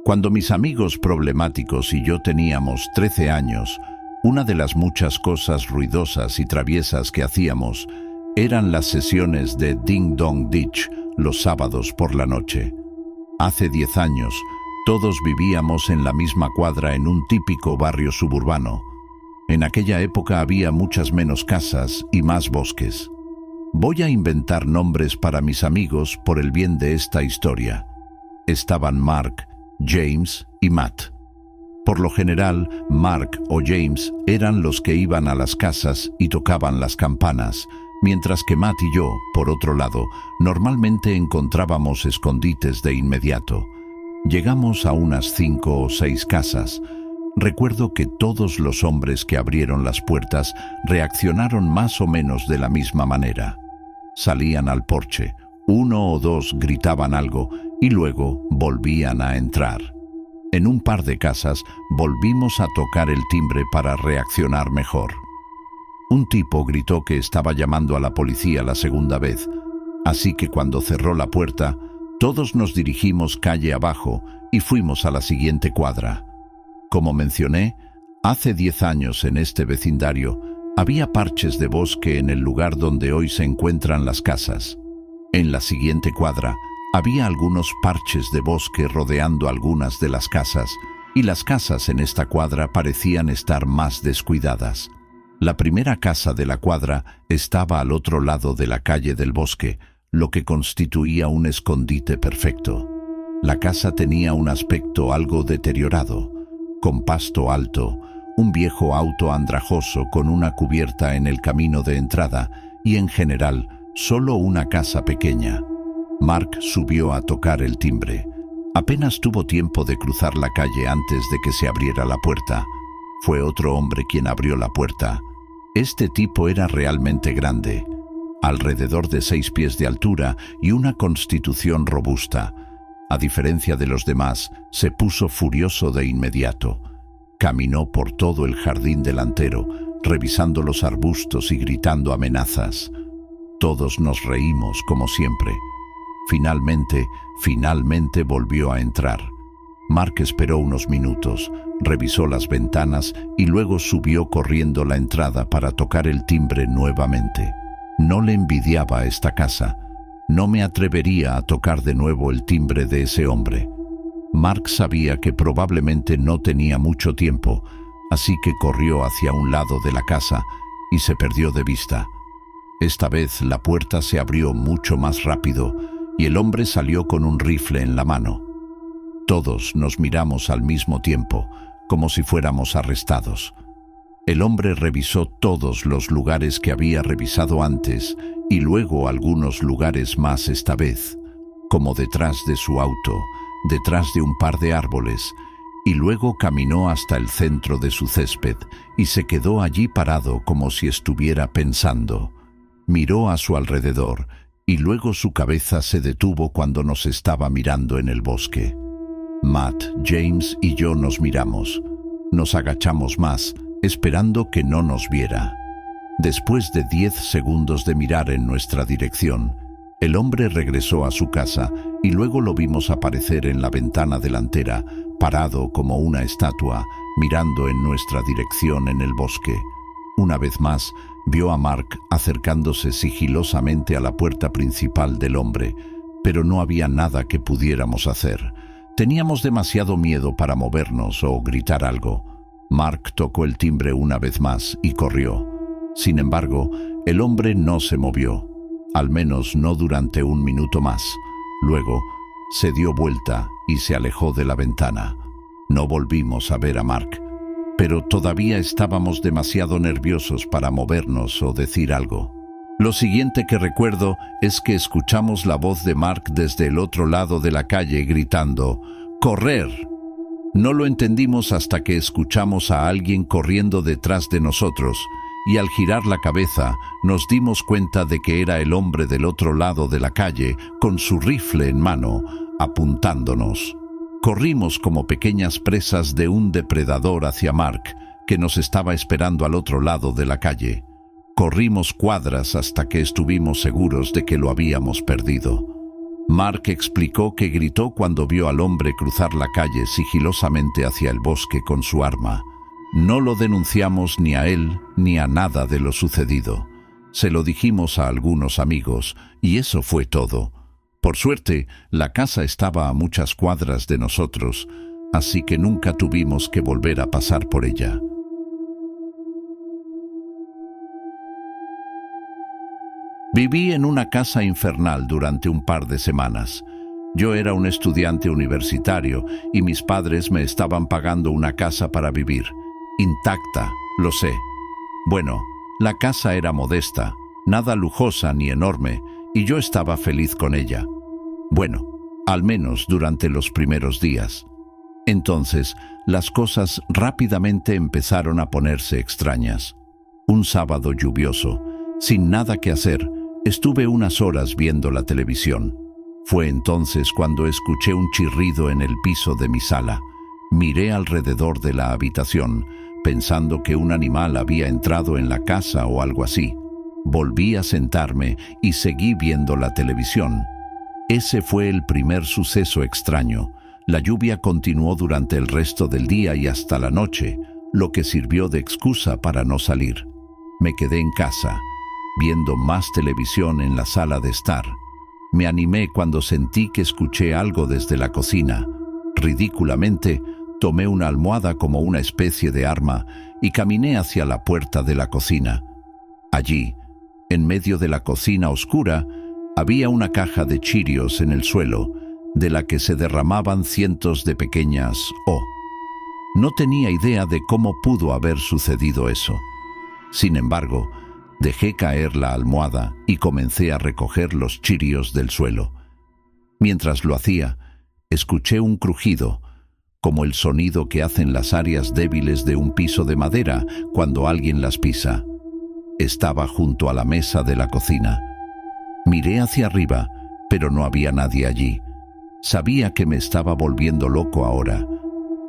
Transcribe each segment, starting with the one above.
Cuando mis amigos problemáticos y yo teníamos 13 años, una de las muchas cosas ruidosas y traviesas que hacíamos eran las sesiones de Ding Dong Ditch los sábados por la noche. Hace 10 años, todos vivíamos en la misma cuadra en un típico barrio suburbano. En aquella época había muchas menos casas y más bosques. Voy a inventar nombres para mis amigos por el bien de esta historia. Estaban Mark, James y Matt. Por lo general, Mark o James eran los que iban a las casas y tocaban las campanas, mientras que Matt y yo, por otro lado, normalmente encontrábamos escondites de inmediato. Llegamos a unas 5 o 6 casas. Recuerdo que todos los hombres que abrieron las puertas reaccionaron más o menos de la misma manera. Salían al porche, uno o dos gritaban algo y luego volvían a entrar. En un par de casas volvimos a tocar el timbre para reaccionar mejor. Un tipo gritó que estaba llamando a la policía la segunda vez, así que cuando cerró la puerta, todos nos dirigimos calle abajo y fuimos a la siguiente cuadra. Como mencioné, hace 10 años en este vecindario había parches de bosque en el lugar donde hoy se encuentran las casas. En la siguiente cuadra había algunos parches de bosque rodeando algunas de las casas, y las casas en esta cuadra parecían estar más descuidadas. La primera casa de la cuadra estaba al otro lado de la calle del bosque, lo que constituía un escondite perfecto. La casa tenía un aspecto algo deteriorado, con pasto alto, un viejo auto andrajoso con una cubierta en el camino de entrada y, en general, solo una casa pequeña. Mark subió a tocar el timbre. Apenas tuvo tiempo de cruzar la calle antes de que se abriera la puerta. Fue otro hombre quien abrió la puerta. Este tipo era realmente grande, alrededor de 6 pies de altura y una constitución robusta. A diferencia de los demás, se puso furioso de inmediato. Caminó por todo el jardín delantero, revisando los arbustos y gritando amenazas. Todos nos reímos como siempre. Finalmente volvió a entrar. Mark esperó unos minutos, revisó las ventanas y luego subió corriendo la entrada para tocar el timbre nuevamente. No le envidiaba esta casa. No me atrevería a tocar de nuevo el timbre de ese hombre. Mark sabía que probablemente no tenía mucho tiempo, así que corrió hacia un lado de la casa y se perdió de vista. Esta vez la puerta se abrió mucho más rápido y el hombre salió con un rifle en la mano. Todos nos miramos al mismo tiempo, como si fuéramos arrestados. El hombre revisó todos los lugares que había revisado antes y luego algunos lugares más esta vez, como detrás de su auto, detrás de un par de árboles, y luego caminó hasta el centro de su césped y se quedó allí parado como si estuviera pensando. Miró a su alrededor y luego su cabeza se detuvo cuando nos estaba mirando en el bosque. Matt, James y yo nos miramos. Nos agachamos más, esperando que no nos viera. Después de 10 segundos de mirar en nuestra dirección, el hombre regresó a su casa y luego lo vimos aparecer en la ventana delantera, parado como una estatua, mirando en nuestra dirección en el bosque. Una vez más, vio a Mark acercándose sigilosamente a la puerta principal del hombre, pero no había nada que pudiéramos hacer. Teníamos demasiado miedo para movernos o gritar algo. Mark tocó el timbre una vez más y corrió. Sin embargo, el hombre no se movió, al menos no durante un minuto más. Luego, se dio vuelta y se alejó de la ventana. No volvimos a ver a Mark, pero todavía estábamos demasiado nerviosos para movernos o decir algo. Lo siguiente que recuerdo es que escuchamos la voz de Mark desde el otro lado de la calle gritando, ¡correr! No lo entendimos hasta que escuchamos a alguien corriendo detrás de nosotros, y al girar la cabeza nos dimos cuenta de que era el hombre del otro lado de la calle con su rifle en mano, apuntándonos. Corrimos como pequeñas presas de un depredador hacia Mark, que nos estaba esperando al otro lado de la calle. Corrimos cuadras hasta que estuvimos seguros de que lo habíamos perdido. Mark explicó que gritó cuando vio al hombre cruzar la calle sigilosamente hacia el bosque con su arma. No lo denunciamos ni a él ni a nada de lo sucedido. Se lo dijimos a algunos amigos y eso fue todo. Por suerte, la casa estaba a muchas cuadras de nosotros, así que nunca tuvimos que volver a pasar por ella. Viví en una casa infernal durante un par de semanas. Yo era un estudiante universitario y mis padres me estaban pagando una casa para vivir. Intacta, lo sé. Bueno, la casa era modesta, nada lujosa ni enorme, y yo estaba feliz con ella. Bueno, al menos durante los primeros días. Entonces, las cosas rápidamente empezaron a ponerse extrañas. Un sábado lluvioso, sin nada que hacer, estuve unas horas viendo la televisión. Fue entonces cuando escuché un chirrido en el piso de mi sala. Miré alrededor de la habitación, pensando que un animal había entrado en la casa o algo así. Volví a sentarme y seguí viendo la televisión. Ese fue el primer suceso extraño. La lluvia continuó durante el resto del día y hasta la noche, lo que sirvió de excusa para no salir. Me quedé en casa, viendo más televisión en la sala de estar. Me animé cuando sentí que escuché algo desde la cocina. Ridículamente, tomé una almohada como una especie de arma y caminé hacia la puerta de la cocina. Allí, en medio de la cocina oscura, había una caja de Cheerios en el suelo, de la que se derramaban cientos de pequeñas O. No tenía idea de cómo pudo haber sucedido eso. Sin embargo, dejé caer la almohada y comencé a recoger los Cheerios del suelo. Mientras lo hacía, escuché un crujido, como el sonido que hacen las áreas débiles de un piso de madera cuando alguien las pisa. Estaba junto a la mesa de la cocina. Miré hacia arriba, pero no había nadie allí. Sabía que me estaba volviendo loco ahora.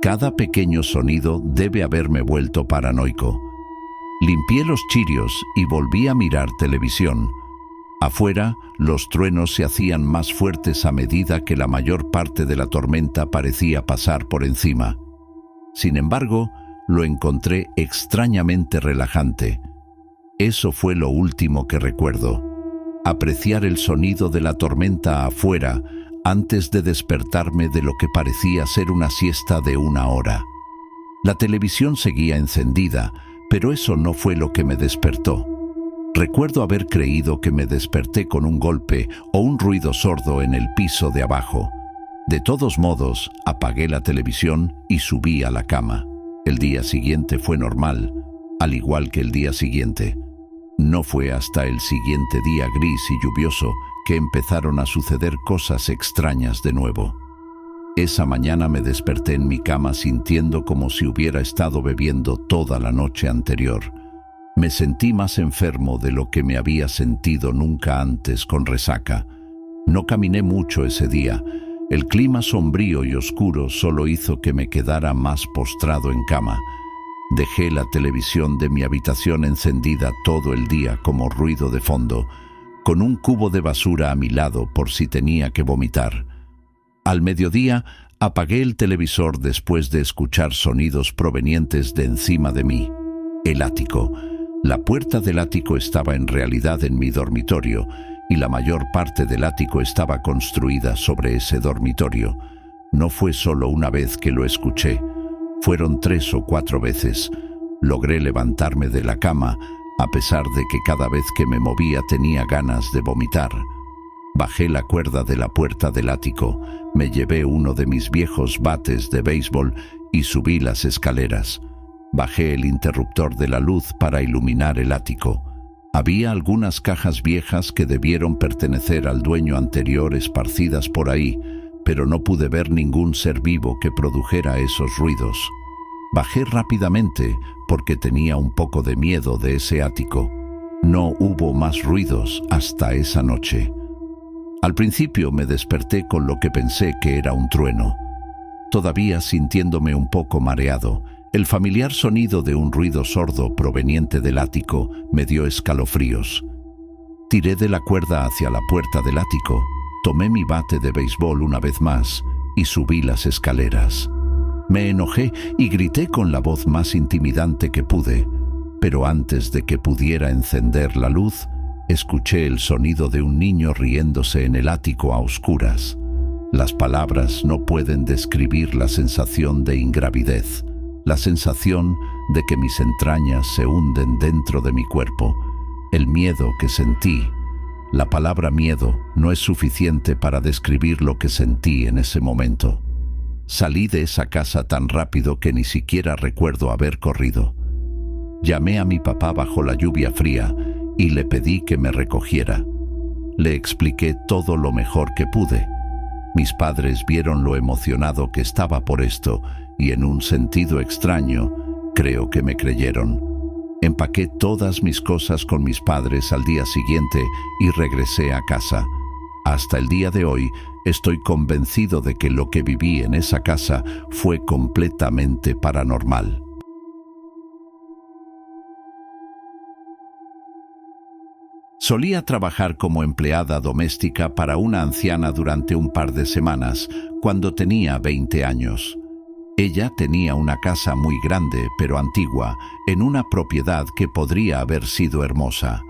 Cada pequeño sonido debe haberme vuelto paranoico. Limpié los Cheerios y volví a mirar televisión. Afuera, los truenos se hacían más fuertes a medida que la mayor parte de la tormenta parecía pasar por encima. Sin embargo, lo encontré extrañamente relajante. Eso fue lo último que recuerdo. Apreciar el sonido de la tormenta afuera antes de despertarme de lo que parecía ser una siesta de 1 hora. La televisión seguía encendida, pero eso no fue lo que me despertó. Recuerdo haber creído que me desperté con un golpe o un ruido sordo en el piso de abajo. De todos modos, apagué la televisión y subí a la cama. El día siguiente fue normal, al igual que el día siguiente. No fue hasta el siguiente día gris y lluvioso que empezaron a suceder cosas extrañas de nuevo. Esa mañana me desperté en mi cama sintiendo como si hubiera estado bebiendo toda la noche anterior. Me sentí más enfermo de lo que me había sentido nunca antes con resaca. No caminé mucho ese día. El clima sombrío y oscuro solo hizo que me quedara más postrado en cama. Dejé la televisión de mi habitación encendida todo el día como ruido de fondo, con un cubo de basura a mi lado por si tenía que vomitar. Al mediodía, apagué el televisor después de escuchar sonidos provenientes de encima de mí. El ático. La puerta del ático estaba en realidad en mi dormitorio, y la mayor parte del ático estaba construida sobre ese dormitorio. No fue solo una vez que lo escuché. Fueron 3 o 4 veces. Logré levantarme de la cama, a pesar de que cada vez que me movía tenía ganas de vomitar. Bajé la cuerda de la puerta del ático, me llevé uno de mis viejos bates de béisbol y subí las escaleras. Bajé el interruptor de la luz para iluminar el ático. Había algunas cajas viejas que debieron pertenecer al dueño anterior esparcidas por ahí, pero no pude ver ningún ser vivo que produjera esos ruidos. Bajé rápidamente porque tenía un poco de miedo de ese ático. No hubo más ruidos hasta esa noche. Al principio me desperté con lo que pensé que era un trueno. Todavía sintiéndome un poco mareado, el familiar sonido de un ruido sordo proveniente del ático me dio escalofríos. Tiré de la cuerda hacia la puerta del ático. Tomé mi bate de béisbol una vez más y subí las escaleras. Me enojé y grité con la voz más intimidante que pude, pero antes de que pudiera encender la luz, escuché el sonido de un niño riéndose en el ático a oscuras. Las palabras no pueden describir la sensación de ingravidez, la sensación de que mis entrañas se hunden dentro de mi cuerpo, el miedo que sentí. La palabra miedo no es suficiente para describir lo que sentí en ese momento. Salí de esa casa tan rápido que ni siquiera recuerdo haber corrido. Llamé a mi papá bajo la lluvia fría y le pedí que me recogiera. Le expliqué todo lo mejor que pude. Mis padres vieron lo emocionado que estaba por esto y en un sentido extraño, creo que me creyeron. Empaqué todas mis cosas con mis padres al día siguiente y regresé a casa. Hasta el día de hoy estoy convencido de que lo que viví en esa casa fue completamente paranormal. Solía trabajar como empleada doméstica para una anciana durante un par de semanas, cuando tenía 20 años. Ella tenía una casa muy grande, pero antigua, en una propiedad que podría haber sido hermosa.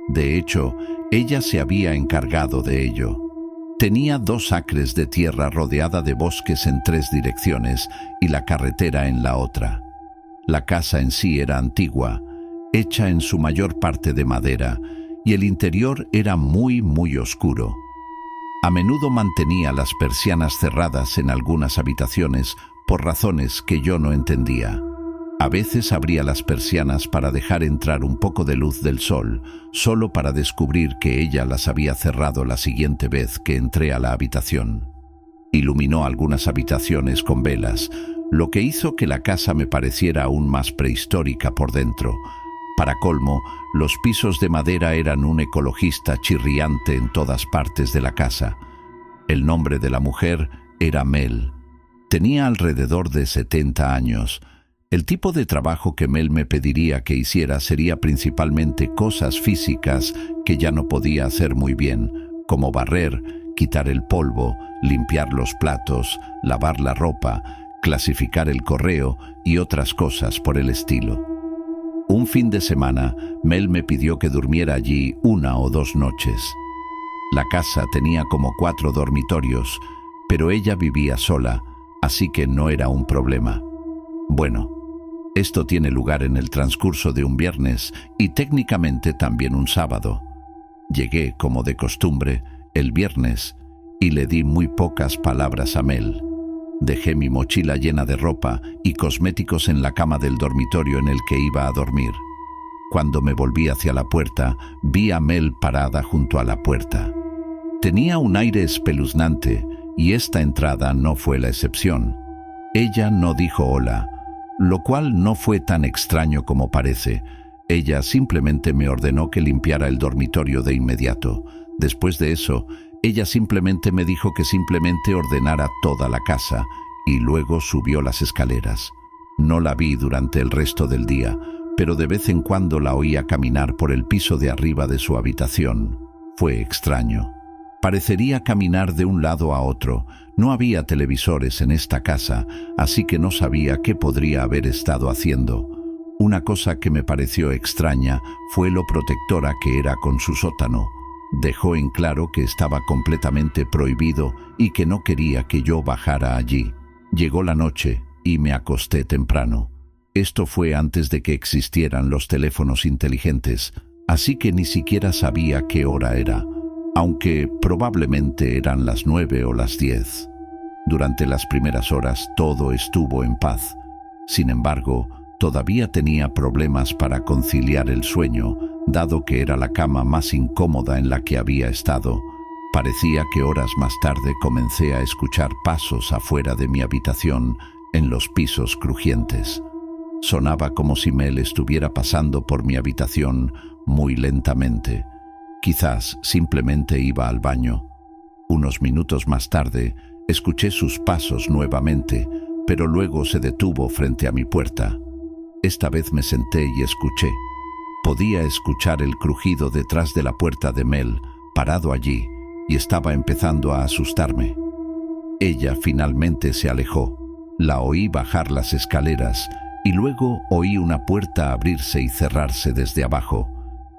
De hecho, ella se había encargado de ello. Tenía 2 acres de tierra rodeada de bosques en 3 direcciones y la carretera en la otra. La casa en sí era antigua, hecha en su mayor parte de madera, y el interior era muy oscuro. A menudo mantenía las persianas cerradas en algunas habitaciones por razones que yo no entendía. A veces abría las persianas para dejar entrar un poco de luz del sol, solo para descubrir que ella las había cerrado la siguiente vez que entré a la habitación. Iluminó algunas habitaciones con velas, lo que hizo que la casa me pareciera aún más prehistórica por dentro. Para colmo, los pisos de madera eran un ecologista chirriante en todas partes de la casa. El nombre de la mujer era Mel. Tenía alrededor de 70 años. El tipo de trabajo que Mel me pediría que hiciera sería principalmente cosas físicas que ya no podía hacer muy bien, como barrer, quitar el polvo, limpiar los platos, lavar la ropa, clasificar el correo y otras cosas por el estilo. Un fin de semana, Mel me pidió que durmiera allí 1 o 2 noches. La casa tenía como 4 dormitorios, pero ella vivía sola, así que no era un problema. Bueno, esto tiene lugar en el transcurso de un viernes y técnicamente también un sábado. Llegué, como de costumbre, el viernes y le di muy pocas palabras a Mel. Dejé mi mochila llena de ropa y cosméticos en la cama del dormitorio en el que iba a dormir. Cuando me volví hacia la puerta, vi a Mel parada junto a la puerta. Tenía un aire espeluznante y esta entrada no fue la excepción. Ella no dijo hola, lo cual no fue tan extraño como parece. Ella simplemente me ordenó que limpiara el dormitorio de inmediato. Después de eso, ella simplemente me dijo que simplemente ordenara toda la casa y luego subió las escaleras. No la vi durante el resto del día, pero de vez en cuando la oía caminar por el piso de arriba de su habitación. Fue extraño. Parecería caminar de un lado a otro. No había televisores en esta casa, así que no sabía qué podría haber estado haciendo. Una cosa que me pareció extraña fue lo protectora que era con su sótano. Dejó en claro que estaba completamente prohibido y que no quería que yo bajara allí. Llegó la noche y me acosté temprano. Esto fue antes de que existieran los teléfonos inteligentes, así que ni siquiera sabía qué hora era, aunque probablemente eran las 9 o las 10. Durante las primeras horas todo estuvo en paz. Sin embargo, todavía tenía problemas para conciliar el sueño, dado que era la cama más incómoda en la que había estado. Parecía que horas más tarde comencé a escuchar pasos afuera de mi habitación en los pisos crujientes. Sonaba como si Mel estuviera pasando por mi habitación muy lentamente. Quizás simplemente iba al baño. Unos minutos más tarde, escuché sus pasos nuevamente, pero luego se detuvo frente a mi puerta. Esta vez me senté y escuché. Podía escuchar el crujido detrás de la puerta de Mel, parado allí, y estaba empezando a asustarme. Ella finalmente se alejó. La oí bajar las escaleras y luego oí una puerta abrirse y cerrarse desde abajo.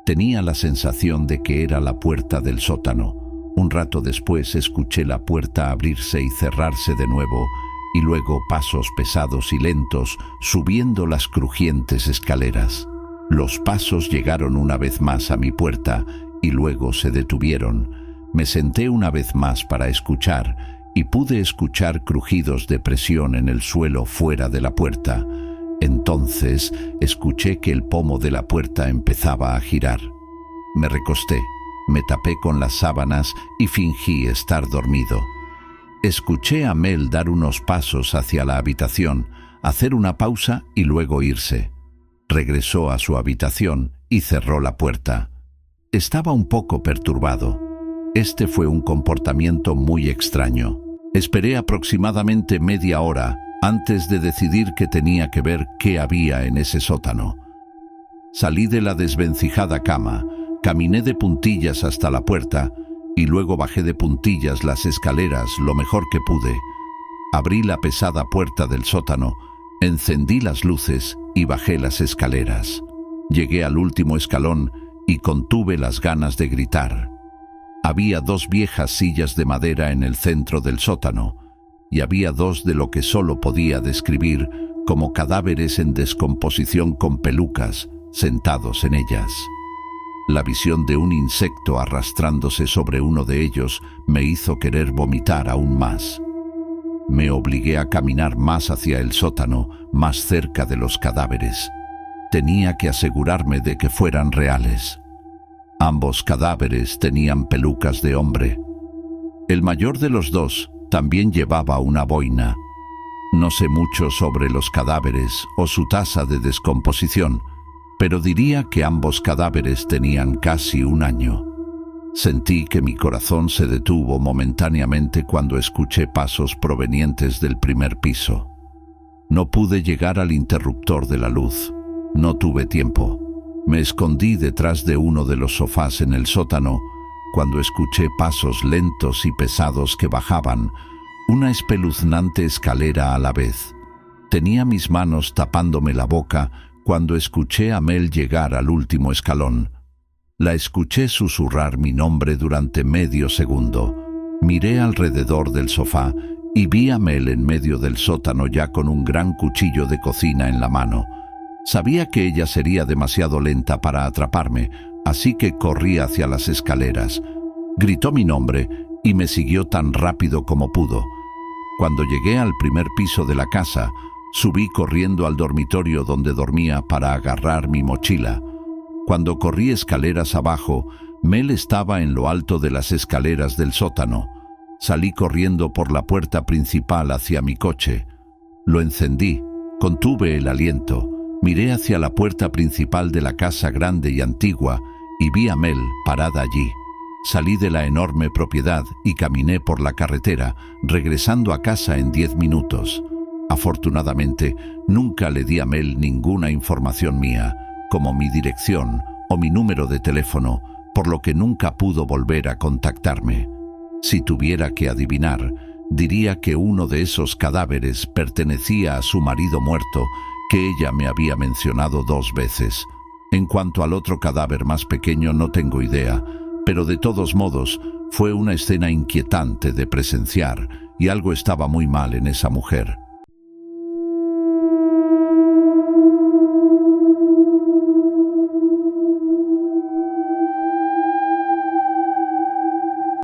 Tenía la sensación de que era la puerta del sótano. Un rato después escuché la puerta abrirse y cerrarse de nuevo, y luego pasos pesados y lentos subiendo las crujientes escaleras. Los pasos llegaron una vez más a mi puerta y luego se detuvieron. Me senté una vez más para escuchar y pude escuchar crujidos de presión en el suelo fuera de la puerta. Entonces escuché que el pomo de la puerta empezaba a girar. Me recosté, me tapé con las sábanas y fingí estar dormido. Escuché a Mel dar unos pasos hacia la habitación, hacer una pausa y luego irse. Regresó a su habitación y cerró la puerta. Estaba un poco perturbado. Este fue un comportamiento muy extraño. Esperé aproximadamente media hora antes de decidir que tenía que ver qué había en ese sótano. Salí de la desvencijada cama, caminé de puntillas hasta la puerta y luego bajé de puntillas las escaleras lo mejor que pude. Abrí la pesada puerta del sótano, encendí las luces y bajé las escaleras. Llegué al último escalón y contuve las ganas de gritar. Había 2 viejas sillas de madera en el centro del sótano y había 2 de lo que solo podía describir como cadáveres en descomposición con pelucas sentados en ellas. La visión de un insecto arrastrándose sobre uno de ellos me hizo querer vomitar aún más. Me obligué a caminar más hacia el sótano, más cerca de los cadáveres. Tenía que asegurarme de que fueran reales. Ambos cadáveres tenían pelucas de hombre. El mayor de los 2 también llevaba una boina. No sé mucho sobre los cadáveres o su tasa de descomposición, pero diría que ambos cadáveres tenían casi 1 año. Sentí que mi corazón se detuvo momentáneamente cuando escuché pasos provenientes del primer piso. No pude llegar al interruptor de la luz. No tuve tiempo. Me escondí detrás de uno de los sofás en el sótano cuando escuché pasos lentos y pesados que bajaban una espeluznante escalera a la vez. Tenía mis manos tapándome la boca cuando escuché a Mel llegar al último escalón. La escuché susurrar mi nombre durante medio segundo. Miré alrededor del sofá y vi a Mel en medio del sótano ya con un gran cuchillo de cocina en la mano. Sabía que ella sería demasiado lenta para atraparme, así que corrí hacia las escaleras. Gritó mi nombre y me siguió tan rápido como pudo. Cuando llegué al primer piso de la casa, subí corriendo al dormitorio donde dormía para agarrar mi mochila. Cuando corrí escaleras abajo, Mel estaba en lo alto de las escaleras del sótano. Salí corriendo por la puerta principal hacia mi coche. Lo encendí, contuve el aliento. Miré hacia la puerta principal de la casa grande y antigua y vi a Mel parada allí. Salí de la enorme propiedad y caminé por la carretera, regresando a casa en 10 minutos. Afortunadamente, nunca le di a Mel ninguna información mía, como mi dirección o mi número de teléfono, por lo que nunca pudo volver a contactarme. Si tuviera que adivinar, diría que uno de esos cadáveres pertenecía a su marido muerto, que ella me había mencionado 2 veces. En cuanto al otro cadáver más pequeño no tengo idea, pero de todos modos fue una escena inquietante de presenciar y algo estaba muy mal en esa mujer.